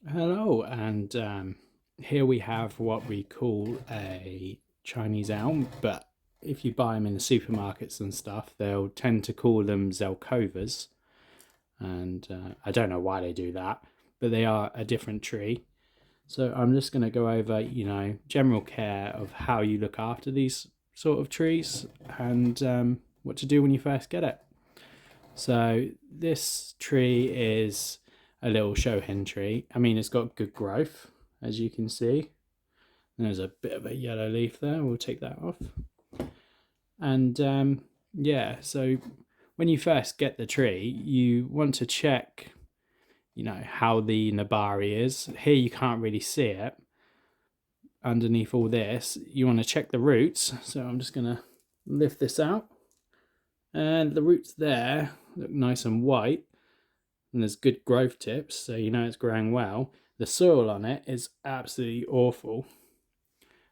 Hello, and here we have what we call a Chinese elm, but if you buy them in the supermarkets and stuff, they'll tend to call them Zelkovas, and I don't know why they do that, but they are a different tree. So I'm just going to go over, general care of how you look after these sort of trees and what to do when you first get it. So this tree is a little show hen tree. I mean, it's got good growth, as you can see. There's a bit of a yellow leaf there. We'll take that off. And yeah, so when you first get the tree, you want to check, how the nabari is. Here you can't really see it. Underneath all this, you want to check the roots. So I'm just going to lift this out. And the roots there look nice and white. And there's good growth tips, so you know it's growing well. The soil on it is absolutely awful,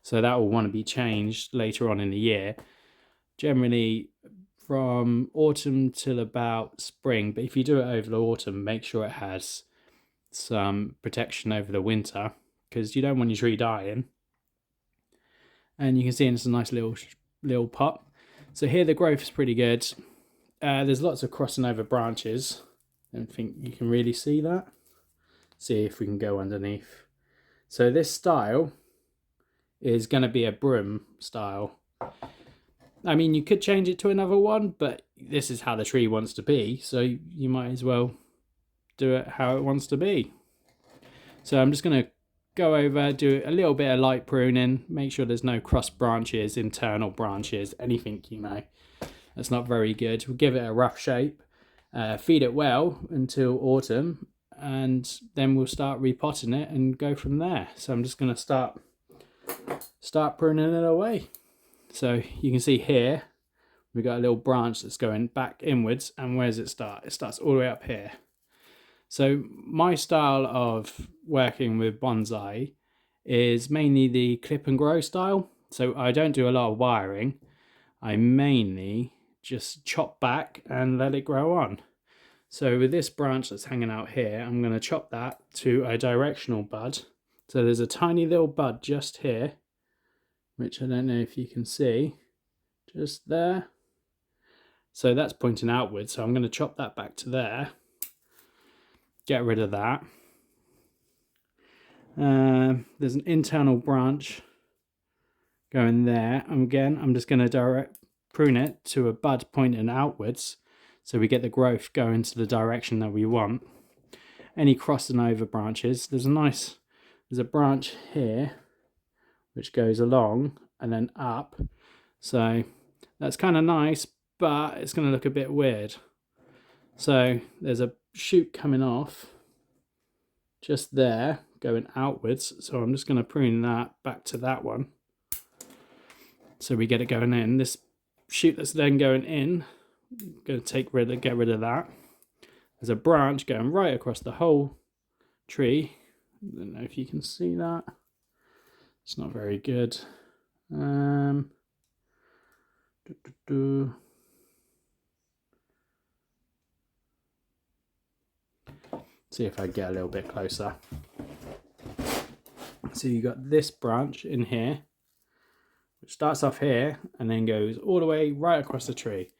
so that will want to be changed later on in the year, generally from autumn till about spring. But if you do it over the autumn, make sure it has some protection over the winter, because you don't want your tree dying. And you can see it's a nice little pot. So here the growth is pretty good. There's lots of crossing over branches. I don't think you can really see that. See if we can go underneath. So this style is going to be a broom style. I mean, you could change it to another one, but this is how the tree wants to be, so you might as well do it how it wants to be. So I'm just going to go over, do a little bit of light pruning, make sure there's no cross branches, internal branches, anything, that's not very good. We'll give it a rough shape. Feed it well until autumn, and then we'll start repotting it and go from there. So I'm just going to start pruning it away. So you can see here we've got a little branch that's going back inwards, and where does it start? It starts all the way up here. So my style of working with bonsai is mainly the clip and grow style. So I don't do a lot of wiring. I mainly just chop back and let it grow on. So with this branch that's hanging out here, I'm going to chop that to a directional bud. So there's a tiny little bud just here, which I don't know if you can see, just there. So that's pointing outwards, so I'm going to chop that back to there. Get rid of that. There's an internal branch going there. And again, I'm just going to prune it to a bud pointing outwards, so we get the growth going to the direction that we want. Any crossing over branches, there's a branch here which goes along and then up, so that's kind of nice, but it's going to look a bit weird. So there's a shoot coming off just there going outwards, so I'm just going to prune that back to that one so we get it going in. This shoot that's then going in, going to get rid of that. There's a branch going right across the whole tree. I don't know if you can see that. It's not very good. See if I get a little bit closer. So you got this branch in here, which starts off here and then goes all the way right across the tree.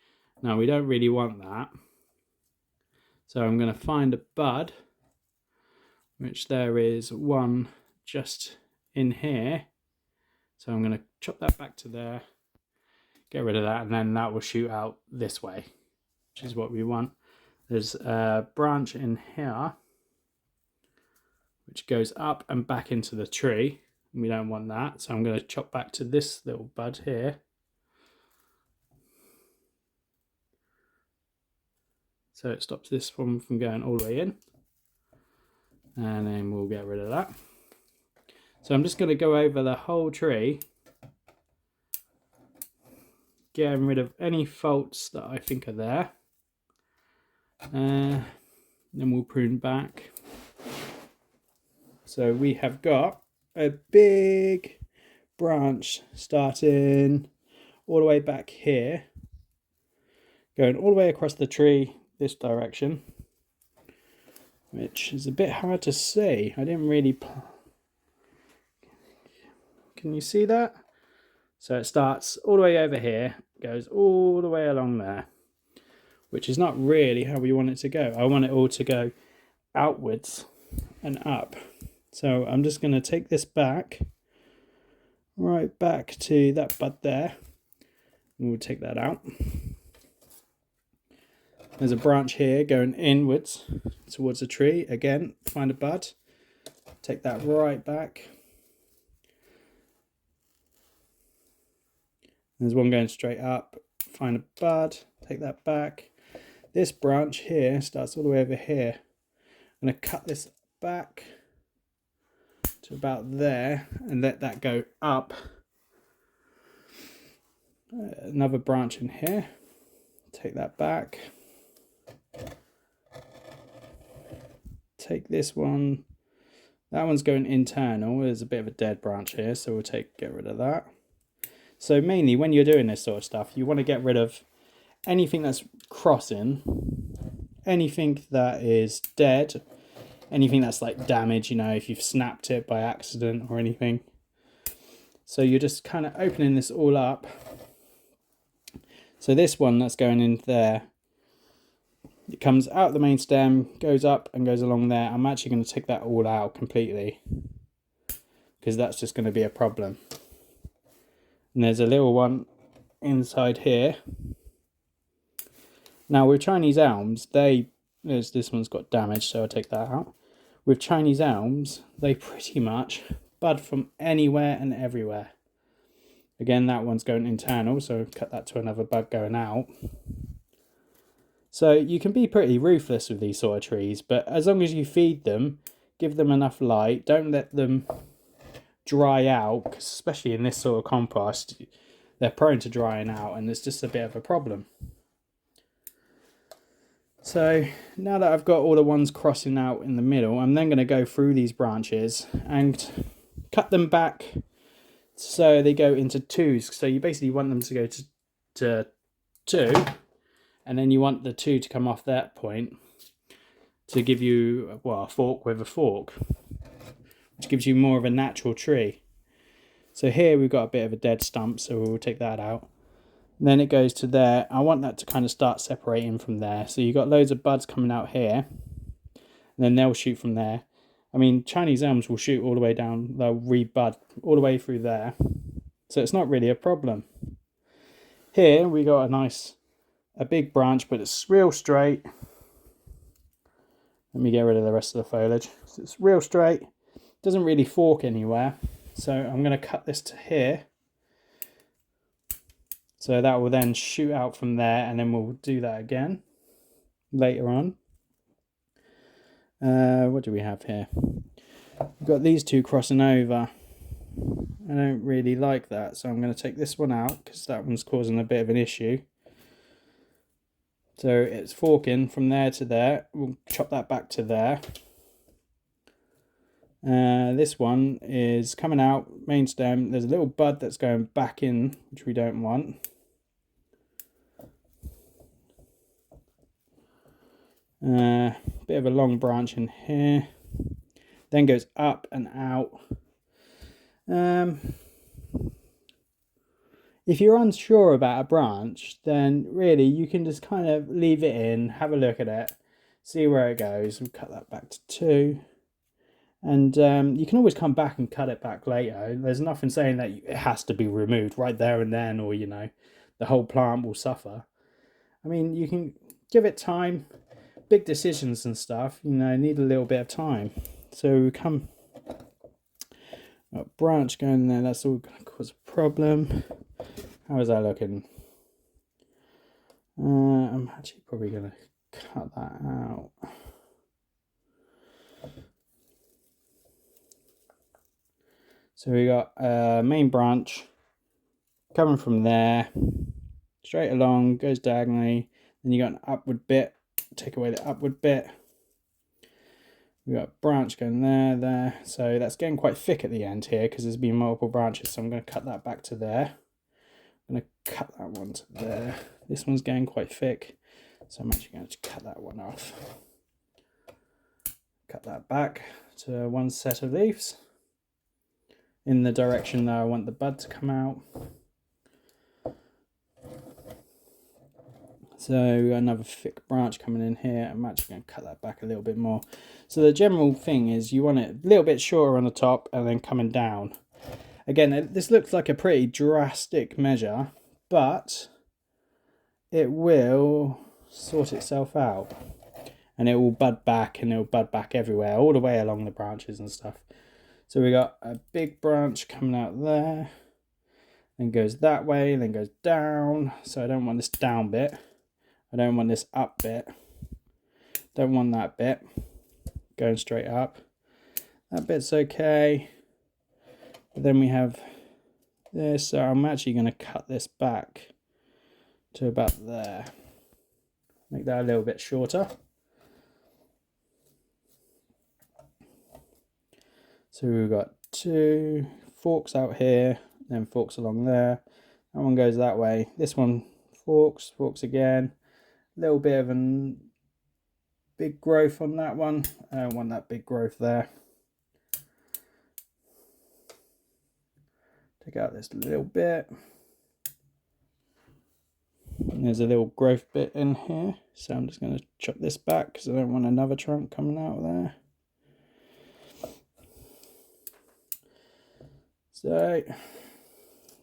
Now we don't really want that, so I'm going to find a bud, which there is one just in here. So I'm going to chop that back to there, get rid of that, and then that will shoot out this way, which is what we want. There's a branch in here which goes up and back into the tree. We don't want that, so I'm going to chop back to this little bud here. So it stops this one from going all the way in. And then we'll get rid of that. So I'm just going to go over the whole tree, getting rid of any faults that I think are there. Then we'll prune back. So we have got a big branch starting all the way back here, going all the way across the tree this direction. which is a bit hard to see. I didn't really... Can you see that? So it starts all the way over here, goes all the way along there, which is not really how we want it to go. I want it all to go outwards and up. So I'm just going to take this back, right back to that bud there. And we'll take that out. There's a branch here going inwards towards the tree. Again, find a bud, take that right back. There's one going straight up, find a bud, take that back. This branch here starts all the way over here. I'm going to cut this back to about there and let that go up. Another branch in here, take that back. Take this one, that one's going internal. There's a bit of a dead branch here, so we'll get rid of that. So mainly when you're doing this sort of stuff, you want to get rid of anything that's crossing, anything that is dead, anything that's like damaged, you know, if you've snapped it by accident or anything. So you're just kind of opening this all up. So this one that's going in there, it comes out the main stem, goes up and goes along there. I'm actually going to take that all out completely because that's just going to be a problem. And there's a little one inside here. Now with Chinese elms, this one's got damage, so I'll take that out. With Chinese elms, they pretty much bud from anywhere and everywhere. Again, that one's going internal, so cut that to another bud going out. So you can be pretty ruthless with these sort of trees, but as long as you feed them, give them enough light, don't let them dry out, because especially in this sort of compost, they're prone to drying out, and it's just a bit of a problem. So now that I've got all the ones crossing out in the middle, I'm then going to go through these branches and cut them back so they go into twos. So you basically want them to go to two, and then you want the two to come off that point to give you, well, a fork with a fork, which gives you more of a natural tree. So here we've got a bit of a dead stump, so we'll take that out. And then it goes to there. I want that to kind of start separating from there. So you've got loads of buds coming out here, and then they'll shoot from there. I mean, Chinese elms will shoot all the way down, they'll rebud all the way through there. So it's not really a problem. Here we got a big branch, but it's real straight. Let me get rid of the rest of the foliage. So it's real straight, doesn't really fork anywhere. So I'm going to cut this to here. So that will then shoot out from there, and then we'll do that again later on. What do we have here? We've got these two crossing over. I don't really like that, so I'm going to take this one out because that one's causing a bit of an issue. So it's forking from there to there. We'll chop that back to there. This one is coming out, main stem. There's a little bud that's going back in, which we don't want. Bit of a long branch in here. Then goes up and out. If you're unsure about a branch, then really you can just kind of leave it in, have a look at it, see where it goes. We'll cut that back to 2. And you can always come back and cut it back later. There's nothing saying that it has to be removed right there and then, or, you know, the whole plant will suffer. I mean, you can give it time. Big decisions and stuff, you know, need a little bit of time. So we come, a branch going there, that's all going to cause a problem. How is that looking? I'm actually probably going to cut that out. So we got a main branch coming from there, straight along, goes diagonally. Then you got an upward bit, take away the upward bit. We got a branch going there. So that's getting quite thick at the end here because there's been multiple branches. So I'm going to cut that back to there. I'm going to cut that one to there. This one's getting quite thick, so I'm actually going to cut that one off. cut that back to one set of leaves in the direction that I want the bud to come out. So another thick branch coming in here. I'm actually going to cut that back a little bit more. So the general thing is you want it a little bit shorter on the top and then coming down. Again, this looks like a pretty drastic measure, but it will sort itself out. And it will bud back, and it will bud back everywhere, all the way along the branches and stuff. So we got a big branch coming out there, then goes that way, then goes down. So I don't want this down bit. I don't want this up bit. Don't want that bit going straight up. That bit's okay. But then we have this. So I'm actually going to cut this back to about there. Make that a little bit shorter. So we've got two forks out here, then forks along there. That one goes that way. This one forks again. A little bit of a big growth on that one. I don't want that big growth there. Take out this little bit. And there's a little growth bit in here. So I'm just going to chop this back because I don't want another trunk coming out there. So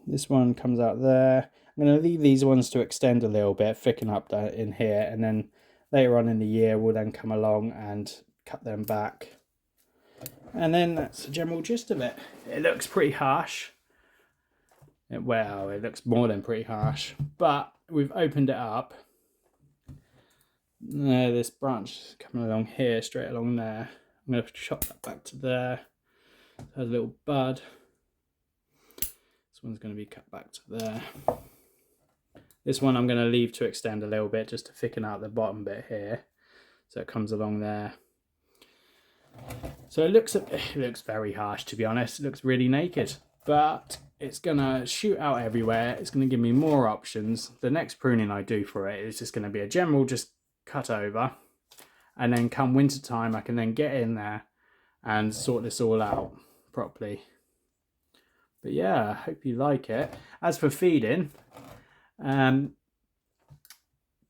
this one comes out there. I'm going to leave these ones to extend a little bit, thicken up in here, and then later on in the year we'll then come along and cut them back. And then that's the general gist of it. It looks pretty harsh. Well, it looks more than pretty harsh, but we've opened it up. This branch is coming along here, straight along there. I'm going to chop that back to there. There's a little bud. This one's going to be cut back to there. This one I'm going to leave to extend a little bit just to thicken out the bottom bit here. So it comes along there. So it looks very harsh, to be honest. It looks really naked. But it's going to shoot out everywhere. It's going to give me more options. The next pruning I do for it is just going to be a general just cut over. And then come winter time, I can then get in there and sort this all out properly. But yeah, I hope you like it. As for feeding,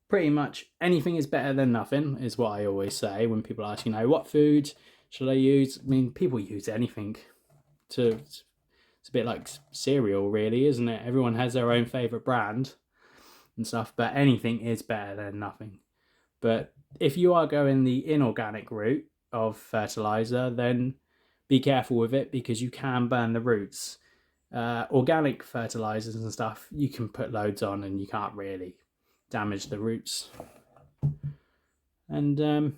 pretty much anything is better than nothing is what I always say when people ask, what food should I use? I mean, people use anything. It's a bit like cereal, really, isn't it? Everyone has their own favourite brand and stuff, but anything is better than nothing. But if you are going the inorganic route of fertiliser, then be careful with it because you can burn the roots. Organic fertilizers and stuff, you can put loads on and you can't really damage the roots. And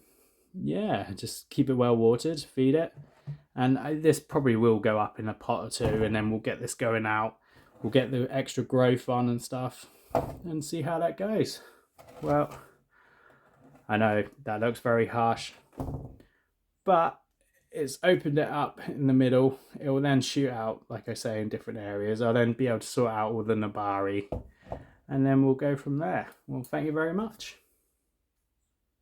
yeah, just keep it well watered, feed it. And this probably will go up in a pot or two, and then we'll get this going out. We'll get the extra growth on and stuff and see how that goes. Well, I know that looks very harsh, but it's opened it up in the middle. It will then shoot out, like I say, in different areas. I'll then be able to sort out all the nabari, and then we'll go from there. Well, thank you very much.